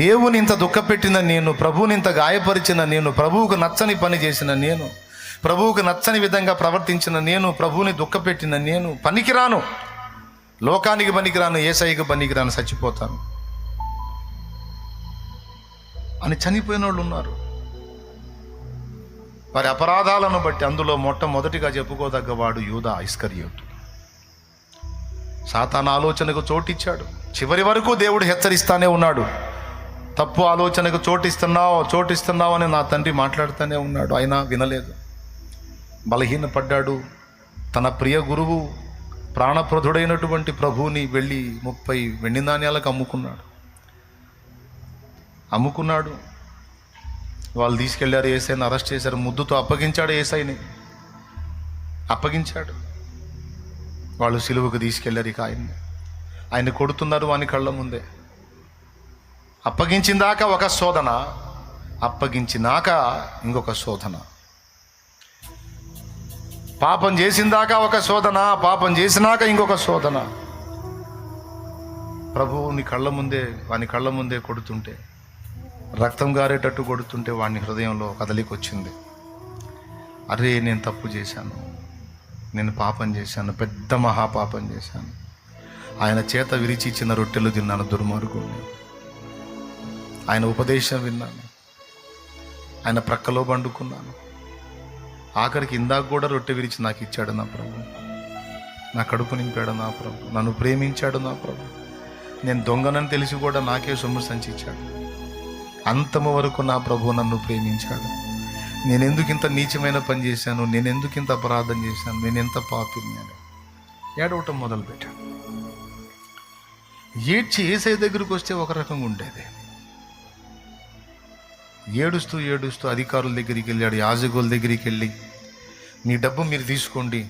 దేవుని ఇంత దుఃఖపెట్టిన నేను, ప్రభువుని ఇంత గాయపరిచిన నేను, ప్రభువుకు నచ్చని పని చేసిన నేను, ప్రభువుకు నచ్చని విధంగా ప్రవర్తించిన నేను, ప్రభువుని దుఃఖపెట్టిన నేను పనికిరాను, లోకానికి పనికిరాను, యేసయ్యకి పనికిరాను, చచ్చిపోతాను అని చనిపోయిన వాళ్ళు ఉన్నారు. వారి అపరాధాలను బట్టి అందులో మొట్టమొదటిగా చెప్పుకోదగ్గవాడు యూదా ఇస్కరియోతు. సాతాను ఆలోచనకు చోటిచ్చాడు. చివరి వరకు దేవుడు హెచ్చరిస్తానే ఉన్నాడు. తప్పు ఆలోచనకు చోటిస్తున్నావు అని నా తండ్రి మాట్లాడుతూనే ఉన్నాడు. అయినా వినలేదు, బలహీనపడ్డాడు. తన ప్రియ గురువు ప్రాణప్రదుడైనటువంటి ప్రభువుని వెళ్ళి 30 వెండి నాణ్యాలకు అమ్ముకున్నాడు. వాళ్ళు తీసుకెళ్లారు, యేసయ్యని అరెస్ట్ చేశారు, ముద్దుతో అప్పగించాడు, యేసయ్యని అప్పగించాడు. వాళ్ళు సిలువకు తీసుకెళ్లారు. ఇక ఆయన కొడుతున్నారు వాని కళ్ళ ముందే. అప్పగించిందాక ఒక శోధన, అప్పగించినాక ఇంకొక శోధన. పాపం చేసిందాక ఒక శోధన, పాపం చేసినాక ఇంకొక శోధన. ప్రభువుని వాని కళ్ళ ముందే కొడుతుంటే, రక్తం గారేటట్టు కొడుతుంటే వాని హృదయంలో కదలిక వచ్చింది. అరే, నేను తప్పు చేశాను, నేను పాపం చేశాను, పెద్ద మహాపాపం చేశాను. ఆయన చేత విరిచి ఇచ్చిన రొట్టెలు తిన్నాను, దుర్మార్గుడిని. ఆయన ఉపదేశం విన్నాను, ఆయన ప్రక్కలో పండుకున్నాను. ఆఖరికి ఇందాక కూడా రొట్టె విరిచి నాకు ఇచ్చాడు నా ప్రభు. నా కడుపు నింపాడు నా ప్రభు. నన్ను ప్రేమించాడు నా ప్రభు. నేను దొంగనని తెలిసి కూడా నాకే సొమ్ము సంచి ఇచ్చాడు. అంతము వరకు నా ప్రభు నన్ను ప్రేమించాడు. నేనెందుకు ఇంత నీచమైన పని చేశాను, నేనెందుకు ఇంత అపరాధం చేశాను, నేను ఎంత పాపిని అని ఏడవటం మొదలుపెట్టాను. ఏడ్చి యేసయ్య దగ్గరికి వస్తే ఒక రకంగా ఉండేది. ఏడుస్తూ అధికారుల దగ్గరికి వెళ్ళాడు, యాజకుల దగ్గరికి వెళ్ళి, మీ డబ్బు మీరు తీసుకోండి,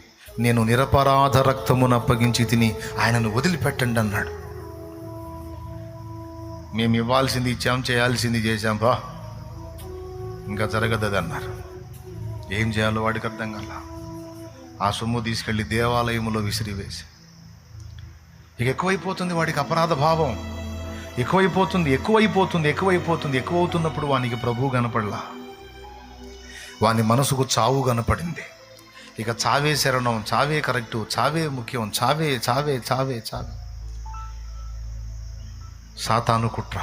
నేను నిరపరాధ రక్తమును అప్పగించి తిని ఆయనను వదిలిపెట్టండి అన్నాడు. మేము ఇవ్వాల్సింది ఇచ్చాం, చేయాల్సింది చేశాం, బా ఇంకా జరగదు అన్నారు. ఏం చేయాలో వాడికి అర్థం కాల. ఆ సొమ్ము తీసుకెళ్ళి దేవాలయంలో విసిరివేసి, ఇక ఎక్కువైపోతుంది వాడికి అపరాధ భావం, ఎక్కువవుతున్నప్పుడు వానికి ప్రభువు కనపడలా. వాని మనసుకు చావు కనపడింది. ఇక చావే శరణం, చావే కరెక్టు, చావే ముఖ్యం, చావే. సాతాను కుట్ర.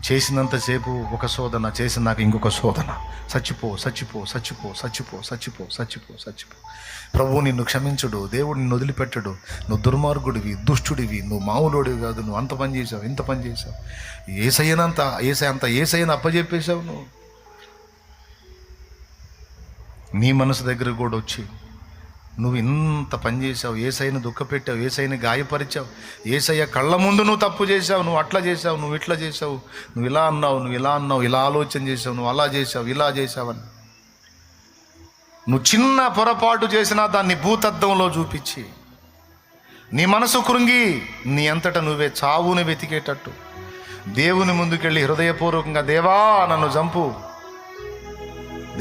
చేసినంతసేపు ఒక శోధన, చేసినాక ఇంకొక శోధన. చచ్చిపో. ప్రభువు నిన్ను క్షమించడు, దేవుడు నిన్ను వదిలిపెట్టడు, నువ్వు దుర్మార్గుడివి, దుష్టుడివి, నువ్వు మామూలుడివి కాదు, నువ్వు అంత పని చేసావు, ఇంత పని చేసావు, ఏసయ్యను అప్పచెప్పేశావు. నువ్వు నీ మనసు దగ్గర కూడా వచ్చి నువ్వు ఇంత పని చేసావు, ఏసయ్యను దుఃఖపెట్టావు, ఏసయ్యని గాయపరిచావు, ఏసయ్య కళ్ళ ముందు నువ్వు తప్పు చేసావు, నువ్వు అట్లా చేసావు, నువ్వు ఇట్లా చేసావు, నువ్వు ఇలా అన్నావు, ఇలా ఆలోచన చేసావు, నువ్వు అలా చేసావు, ఇలా చేసావని నువ్వు చిన్న పొరపాటు చేసినా దాన్ని భూతద్దంలో చూపించి నీ మనసు కృంగి నీ అంతటా నువ్వే చావుని వెతికేటట్టు దేవుని ముందుకెళ్ళి హృదయపూర్వకంగా, దేవా నన్ను చంపు,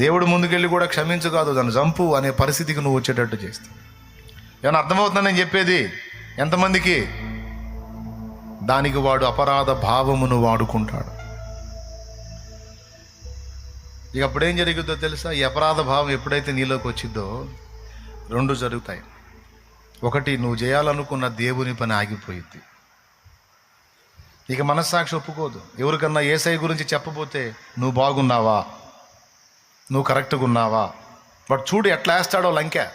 దేవుడు ముందుకెళ్ళి కూడా క్షమించు కాదు, నన్ను చంపు అనే పరిస్థితికి నువ్వు వచ్చేటట్టు చేస్తావు. ఏమైనా అర్థమవుతుందని నేను చెప్పేది? ఎంతమందికి? దానికి వాడు అపరాధ భావమును వాడుకుంటాడు. ఇక అప్పుడేం జరుగుతుందో తెలుసా? ఈ అపరాధ భావం ఎప్పుడైతే నీలోకి వచ్చిందో 2 జరుగుతాయి. ఒకటి, నువ్వు చేయాలనుకున్న దేవుని పని ఆగిపోయింది. ఇక మనస్సాక్షి ఒప్పుకోదు. ఎవరికన్నా యేసయ్య గురించి చెప్పబోతే, నువ్వు బాగున్నావా, నువ్వు కరెక్ట్గా ఉన్నావా, వాడు చూడు ఎట్లా వేస్తాడో లంకె,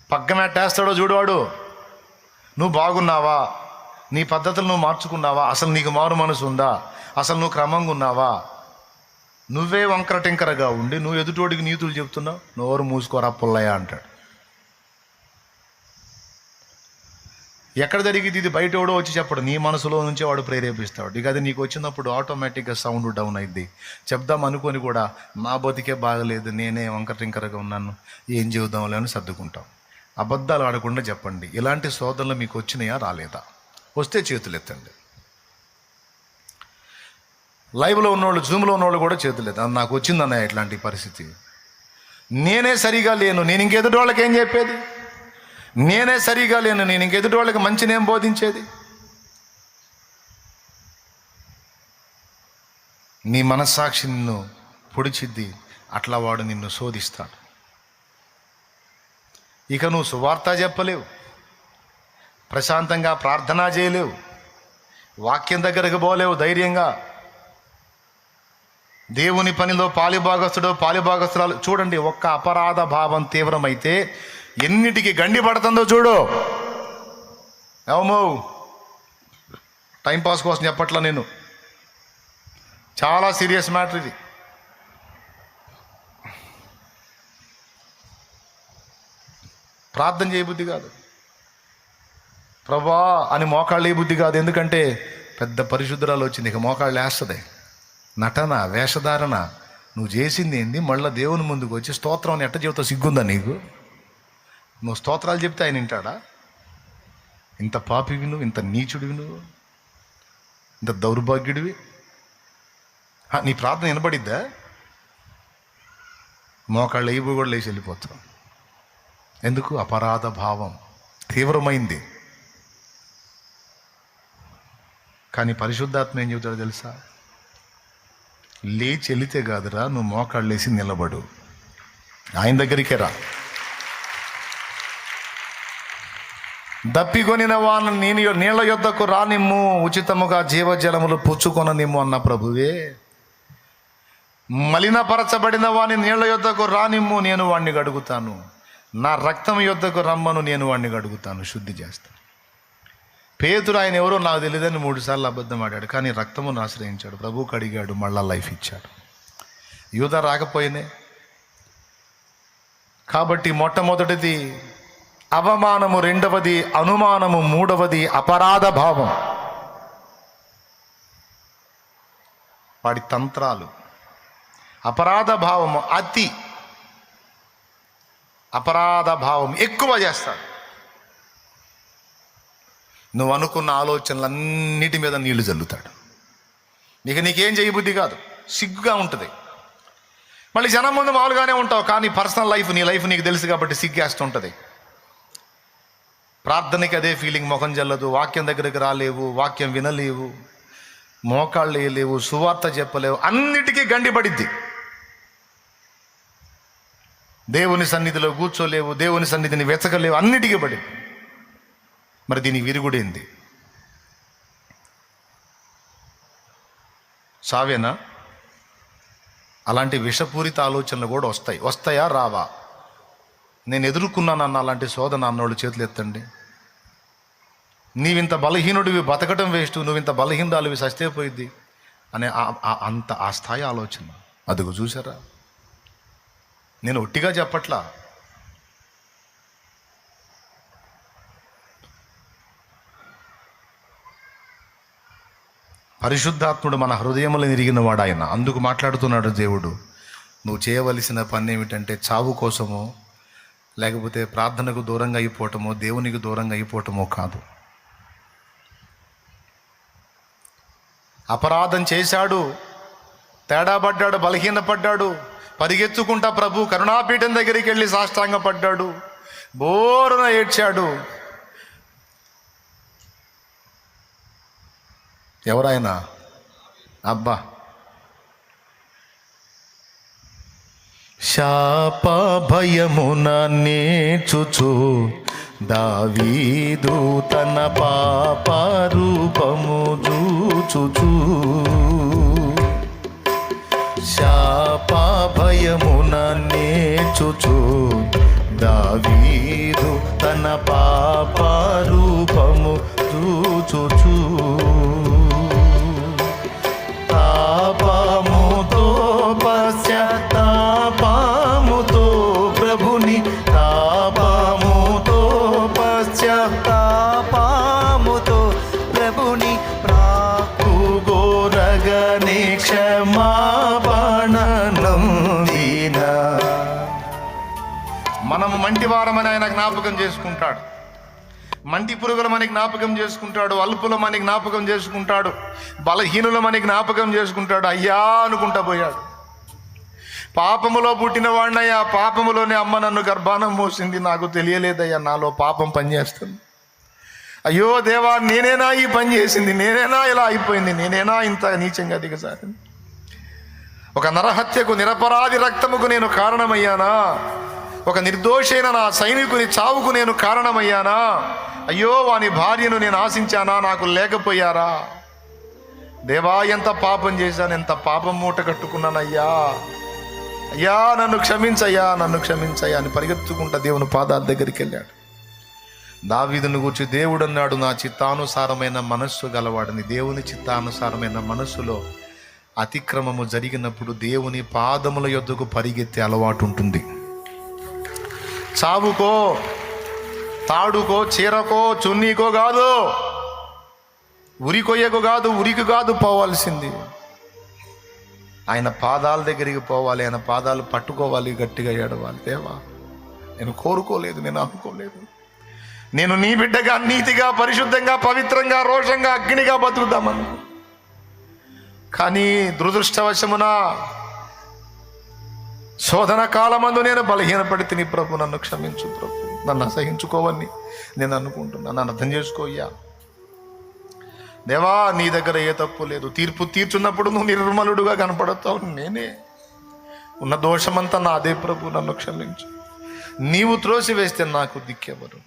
పక్కన ఎట్టేస్తాడో చూడువాడు. నువ్వు బాగున్నావా, నీ పద్ధతులు నువ్వు మార్చుకున్నావా, అసలు నీకు మారు మనసు ఉందా, అసలు నువ్వు క్రమంగా ఉన్నావా, నువ్వే వంకర టింకరగా ఉండి నువ్వు ఎదుటోడికి నీతులు చెప్తున్నావు, నోరు మూసుకోరా పుల్లయ్య అంటాడు. ఎక్కడ జరిగింది ఇది? బయట ఎవడో వచ్చి చెప్పడు, నీ మనసులో నుంచే వాడు ప్రేరేపిస్తాడు. ఇక అది నీకు వచ్చినప్పుడు ఆటోమేటిక్గా సౌండ్ డౌన్ అయింది. చెప్దాం అనుకొని కూడా నా బతికే బాగలేదు, నేనే వంకర టింకరగా ఉన్నాను, ఏం చెబుదాంలే అని సర్దుకుంటాం. అబద్ధాలు ఆడకుండా చెప్పండి, ఇలాంటి శోధనలు మీకు వచ్చినాయా, రాలేదా? వస్తే చేతులు ఎత్తండి. లైవ్లో ఉన్నవాళ్ళు, జూమ్లో ఉన్నవాళ్ళు కూడా చేతులేదు, నాకు వచ్చిందన్నయ్య ఇట్లాంటి పరిస్థితి, నేనే సరిగా లేను, నేను ఇంకెదుటి వాళ్ళకి ఏం చెప్పేది, నేనే సరిగా లేను, నేను ఇంకెదుటి వాళ్ళకి మంచి నేను బోధించేది. నీ మనస్సాక్షి నిన్ను పొడిచిద్ది, అట్లా వాడు నిన్ను శోధిస్తాడు. ఇక నువ్వు సువార్త చెప్పలేవు, ప్రశాంతంగా ప్రార్థన చేయలేవు, వాక్యం దగ్గరకు పోలేవు ధైర్యంగా. దేవుని పనిలో పాలిభాగస్తురాలు చూడండి, ఒక్క అపరాధ భావం తీవ్రమైతే ఎన్నిటికి గండి పడుతుందో చూడు. ఏమో టైంపాస్ కోసం చెప్పట్లా, నేను చాలా సీరియస్ మ్యాటర్ ఇది. ప్రార్థన చేయబుద్ధి కాదు, ప్రభా అని మోకాళ్ళు ఏ బుద్ధి కాదు. ఎందుకంటే పెద్ద పరిశుద్ధురాలు వచ్చింది, ఇక మోకాళ్ళు వేస్తుంది. నటన, వేషధారణ, నువ్వు చేసింది ఏంది? మళ్ళీ దేవుని ముందుకు వచ్చి స్తోత్రం అని ఎట్ట చెబుతావు? సిగ్గుందా నీకు? నువ్వు స్తోత్రాలు చెప్తే ఆయన వింటాడా? ఇంత పాపివి నువ్వు, ఇంత నీచుడివి నువ్వు, ఇంత దౌర్భాగ్యుడివి. నీ ప్రార్థన వినబడిద్దా? మోకాళ్ళు వేయబో కూడా లేచి వెళ్ళిపోతావు. ఎందుకు? అపరాధ భావం తీవ్రమైంది. కానీ పరిశుద్ధాత్మ ఏం చెబుతాడో తెలుసా? లేచి వెళితే కాదురా, నువ్వు మోకాళ్ళు లేచి నిలబడు, ఆయన దగ్గరికే రా. దప్పికొనిన వాను నేను నీళ్ల యొద్దకు రానిమ్ము, ఉచితముగా జీవజలములు పుచ్చుకొననిమ్ము అన్న ప్రభువే. మలినపరచబడిన వాని నీళ్ల యొద్దకు రానిమ్ము, నేను వాణ్ణి గడుగుతాను. నా రక్తం యొద్దకు రమ్మను, నేను వాణ్ణి గడుగుతాను, శుద్ధి చేస్తాను. పేతురు ఆయన ఎవరో నాకు తెలియదని 3 సార్లు అబద్ధం ఆడాడు, కానీ రక్తమును ఆశ్రయించాడు, ప్రభువుకి అడిగాడు, మళ్ళా లైఫ్ ఇచ్చాడు. యూదా రాకపోయినే. కాబట్టి మొట్టమొదటిది అవమానము, రెండవది అనుమానము, మూడవది అపరాధ భావం. వాడి తంత్రాలు. అపరాధ భావము అతి, అపరాధ భావం ఎక్కువ చేస్తాడు. నువ్వు అనుకున్న ఆలోచనలన్నిటి మీద నీళ్లు చల్లుతాడు. నీకేం చేయబుద్ధి కాదు, సిగ్గుగా ఉంటుంది. మళ్ళీ జనం ముందు మామూలుగానే ఉంటావు, కానీ పర్సనల్ లైఫ్, నీ లైఫ్ నీకు తెలుసు కాబట్టి సిగ్గేస్తుంటుంది. ప్రార్థనకి అదే ఫీలింగ్, ముఖం జల్లదు, వాక్యం దగ్గరికి రాలేవు, వాక్యం వినలేవు, మోకాళ్ళు వేయలేవు, సువార్త చెప్పలేవు, అన్నిటికీ గండి పడిద్ది. దేవుని సన్నిధిలో కూర్చోలేవు, దేవుని సన్నిధిని వెతకలేవు, అన్నిటికీ పడింది. మరి దీని విరుగుడేంది? సావేనా? అలాంటి విషపూరిత ఆలోచనలు కూడా వస్తాయా రావా? నేను ఎదుర్కొన్నానన్న అలాంటి శోధన అన్నోళ్ళు చేతులు ఎత్తండి. నీవింత బలహీనుడివి, బతకటం వేస్ట్, నువ్వింత బలహీనరాలివి, సస్తే పోయిద్ది అనే ఆ స్థాయి ఆలోచన. అదుగు చూసారా? నేను ఒట్టిగా చెప్పట్లా. పరిశుద్ధాత్ముడు మన హృదయములు ఎరిగిన వాడు ఆయన. అందుకు మాట్లాడుతున్నాడు దేవుడు, నువ్వు చేయవలసిన పని ఏమిటంటే చావు కోసమో, లేకపోతే ప్రార్థనకు దూరంగా అయిపోవటమో, దేవునికి దూరంగా అయిపోవటమో కాదు. అపరాధం చేశాడు, తేడా పడ్డాడు, బలహీనపడ్డాడు, పరిగెత్తుకుంటా ప్రభు కరుణాపీఠం దగ్గరికి వెళ్ళి సాష్టాంగపడ్డాడు, బోరున ఏడ్చాడు. ఎవరైనా అబ్బా, శాప భయమున నేర్చుచు దావీదు తన పాప రూపము చూచుచు, శాప భయమున నేర్చుచు దావీదు తన పాప రూపము చూచుచు, తాపముతో పశ్చాత్తాపముతో ప్రభుని, తాపముతో పశ్చాత్తాపముతో ప్రభుని ప్రాకుగోరగనే క్షమాపణనందిన. మనము మంటివారమని ఆయన జ్ఞాపకం చేసుకుంటాడు, మంటి పురుగులమని జ్ఞాపకం చేసుకుంటాడు, అల్పులమని జ్ఞాపకం చేసుకుంటాడు, బలహీనులమని జ్ఞాపకం చేసుకుంటాడు. అయ్యా అనుకుంటా పోయాడు. పాపములో పుట్టిన వాడినయ్యా, పాపములోనే అమ్మ నన్ను గర్భాన మోసింది, నాకు తెలియలేదయ్యా నాలో పాపం పనిచేస్తుంది. అయ్యో దేవా, నేనేనా ఈ పని చేసింది, నేనేనా ఇలా అయిపోయింది, నేనేనా ఇంత నీచంగా దిగసారింది. ఒక నరహత్యకు, నిరపరాధి రక్తముకు నేను కారణమయ్యానా? ఒక నిర్దోషైన నా సైనికుని చావుకు నేను కారణమయ్యానా? అయ్యో, వాని భార్యను నేను ఆశించానా? నాకు లేకపోయారా? దేవా, ఎంత పాపం చేశాను, ఎంత పాపం మూట కట్టుకున్నానయ్యా. అయ్యా, నన్ను క్షమించయ్యా, నన్ను క్షమించయ్యా అని పరిగెత్తుకుంటా దేవుని పాదాల దగ్గరికి వెళ్ళాడు. దావీదును గూర్చి దేవుడు అన్నాడు, నా చిత్తానుసారమైన మనస్సు గలవాడని. దేవుని చిత్తానుసారమైన మనస్సులో అతిక్రమము జరిగినప్పుడు దేవుని పాదముల యొద్దకు పరిగెత్తే అలవాటు ఉంటుంది. చావుకో, తాడుకో, చీరకో, చున్నీకో కాదు, ఉరికొయ్యకు కాదు, ఉరికి కాదు పోవాల్సింది. ఆయన పాదాల దగ్గరికి పోవాలి, ఆయన పాదాలు పట్టుకోవాలి, గట్టిగా ఏడవాలి. దేవా, నేను కోరుకోలేదు, నేను అనుకోలేదు, నేను నీ బిడ్డగా, నీతిగా, పరిశుద్ధంగా, పవిత్రంగా, రోషంగా, అగ్నిగా బతుకుదామను. కానీ దురదృష్టవశమున శోధన కాలమందు నేను బలహీనపడితే నీ ప్రభు, నన్ను క్షమించు ప్రభు, నన్ను అసహించుకోవని నేను అనుకుంటున్నాను. నన్ను అర్థం చేసుకోయ్యా. దేవా, నీ దగ్గర ఏ తప్పు లేదు. తీర్పు తీర్చున్నప్పుడు నువ్వు నిర్మలుడుగా కనపడతావు. నేనే ఉన్న దోషమంతా నాదే ప్రభు, నన్ను క్షమించు. నీవు త్రోసి వేస్తే నాకు దిక్కెవరు?